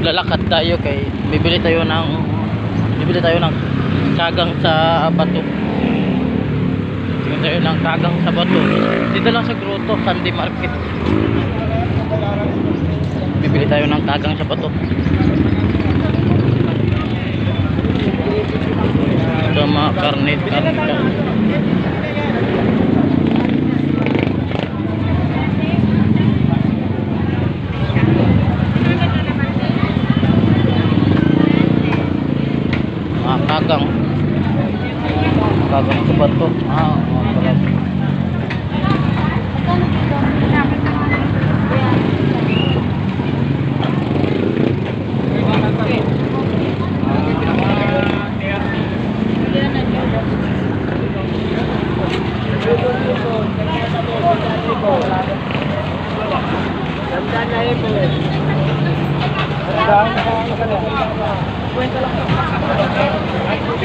maglalakad tayo kay bibili tayo ng kagang sa bato. Bibili tayo ng kagang sa bato dito lang sa Grotto Sunday Market. Bibili tayo ng kagang sa bato. Ito mga karne. Kagang sa bato.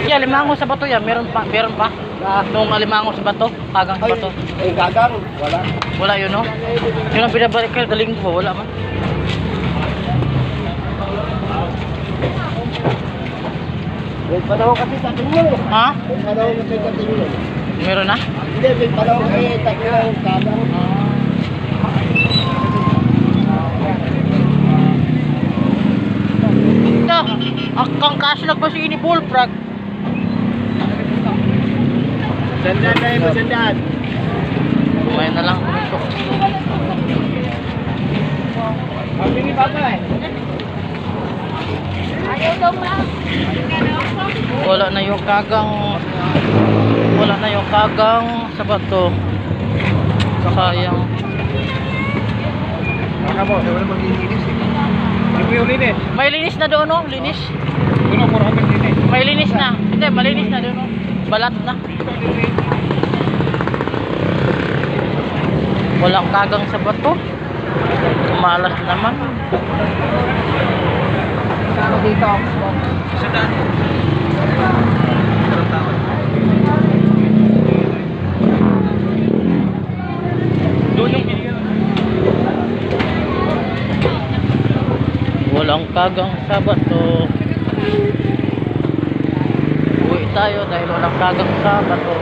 Yeah, limango sa bato yan. Meron pa. Nung limango sa bato, kagang sa bato. Kagang, wala. Wala yun, no? Yun ang binabalik kayo, daling ko, wala man. May panahon kasi sa tingin mo. Ha? May panahon kasi sa tingin mo. Meron na? Hindi, may panahon kasi sa tingin mo. Kagang. Ito, akang kaslag ba si ini bullfrog? Sandaan na yun, sandaan. Kumain na lang kumisok. Mabili pa ba eh? Ayaw daw pa. Wala na yung kagang sa bato. Sayang. Baka mo, wala maglilinis eh. Hindi mo yung linis. May linis na doon, no? Linis. Puno, puro kami linis. May linis na. Hindi, malinis na doon, no? Balat na. Walang kagang sa bato. Malas naman. Saan dito? Sandaan. Doon yung binigyan. Walang kagang sa bato. Uwi tayo dahil walang kagang sa bato.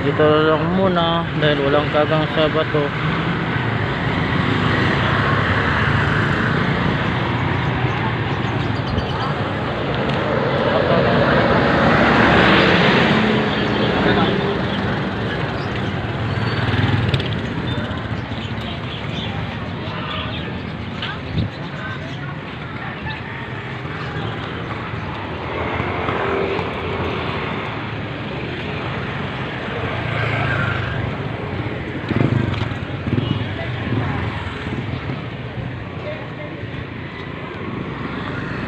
Dito lang muna dahil walang kagang sa bato.